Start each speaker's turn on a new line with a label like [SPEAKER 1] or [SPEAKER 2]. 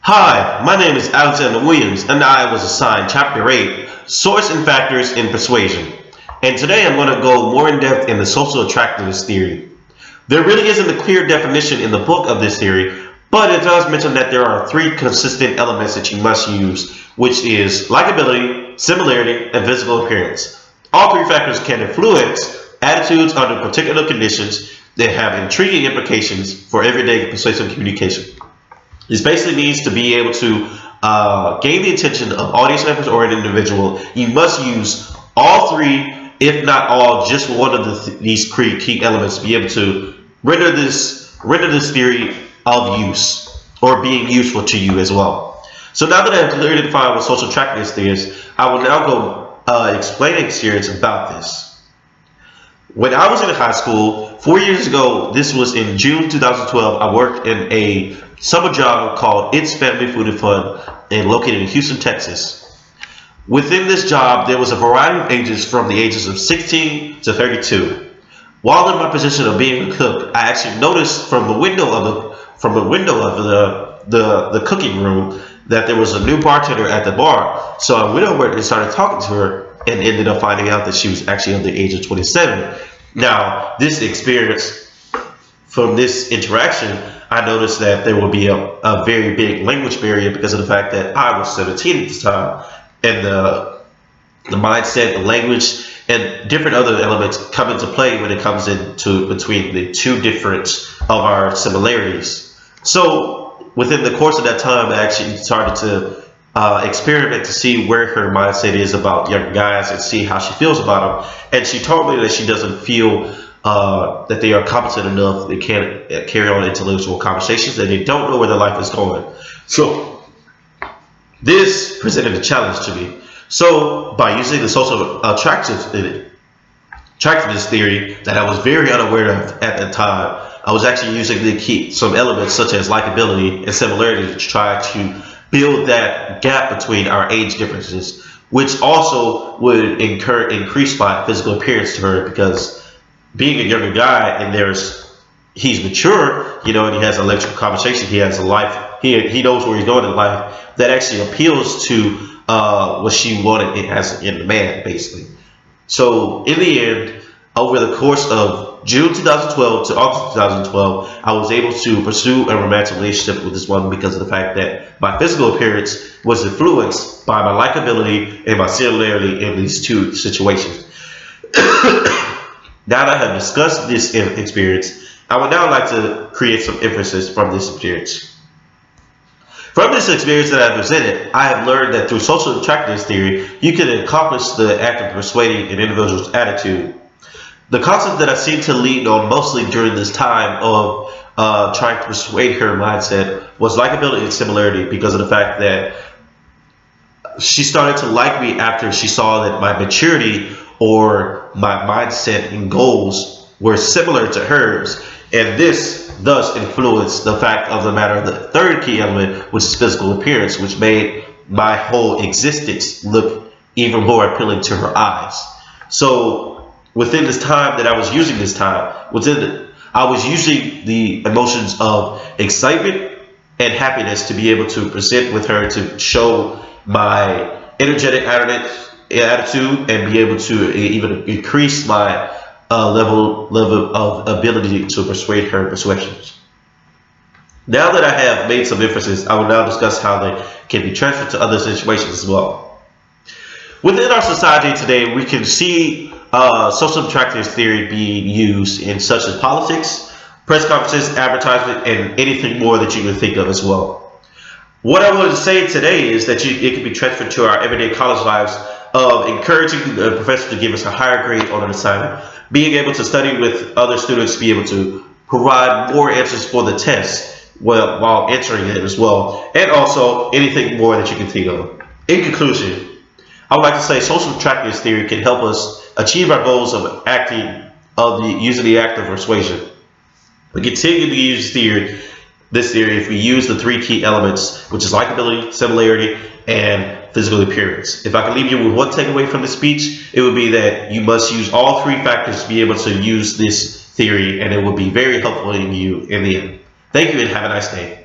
[SPEAKER 1] Hi, my name is Alexander Williams, and I was assigned Chapter 8, Source and Factors in Persuasion. And today I'm going to go more in depth in the social attractiveness theory. There really isn't a clear definition in the book of this theory, but it does mention that there are three consistent elements that you must use, which is likability, similarity, and physical appearance. All three factors can influence attitudes under particular conditions that have intriguing implications for everyday persuasive communication. This basically means to be able to gain the attention of audience members or an individual, you must use all three, if not all, just one of these key elements to be able to render this theory of use or being useful to you as well. So now that I've clearly defined what social attractiveness is, I will now go explain an experience about this. When I was in high school, 4 years ago, this was in June 2012, I worked in a summer job called It's Family Food and Fun and located in Houston, Texas. Within this job, there was a variety of ages from the ages of 16 to 32. While in my position of being a cook, I actually noticed from the window of the cooking room that there was a new bartender at the bar. So I went over and started talking to her and ended up finding out that she was actually under the age of 27. Now, this experience, from this interaction, I noticed that there would be a very big language barrier because of the fact that I was 17 at the time. And the mindset, the language, and different other elements come into play when it comes into between the two different of our similarities. So within the course of that time, I actually started to experiment to see where her mindset is about younger guys and see how she feels about them. And she told me that she doesn't feel that they are competent enough, they can't carry on intellectual conversations, that they don't know where their life is going. So this presented a challenge to me. So by using the social attractiveness theory that I was very unaware of at that time, I was actually using some elements such as likability and similarity to try to build that gap between our age differences, which also would increase my physical appearance to her, because being a younger guy and he's mature, and he has an electrical conversation, he has a life, he knows where he's going in life, that actually appeals to what she wanted as in the man, basically. So in the end, over the course of June 2012 to August 2012, I was able to pursue a romantic relationship with this woman because of the fact that my physical appearance was influenced by my likability and my similarity in these two situations. Now that I have discussed this experience, I would now like to create some emphasis from this experience. From this experience that I presented, I have learned that through social attractiveness theory, you can accomplish the act of persuading an individual's attitude. The concept that I seem to lean on mostly during this time of trying to persuade her mindset was likability and similarity, because of the fact that she started to like me after she saw that my maturity or my mindset and goals were similar to hers. And this thus influenced the fact of the matter, the third key element, which is physical appearance, which made my whole existence look even more appealing to her eyes. So within this time that I was using I was using the emotions of excitement and happiness to be able to present with her, to show my energetic attitude and be able to even increase my level of ability to persuade her persuasions. Now that I have made some emphasis, I will now discuss how they can be transferred to other situations as well. Within our society today, we can see social attractiveness theory being used in such as politics, press conferences, advertisement, and anything more that you can think of as well. What I wanted to say today is that it can be transferred to our everyday college lives of encouraging the professor to give us a higher grade on an assignment, being able to study with other students, be able to provide more answers for the test while answering it as well, and also anything more that you can think of. In conclusion, I would like to say social attractiveness theory can help us achieve our goals of using the act of persuasion. We continue to use this theory if we use the three key elements, which is likability, similarity, and physical appearance. If I can leave you with one takeaway from this speech, it would be that you must use all three factors to be able to use this theory, and it will be very helpful in you in the end. Thank you and have a nice day.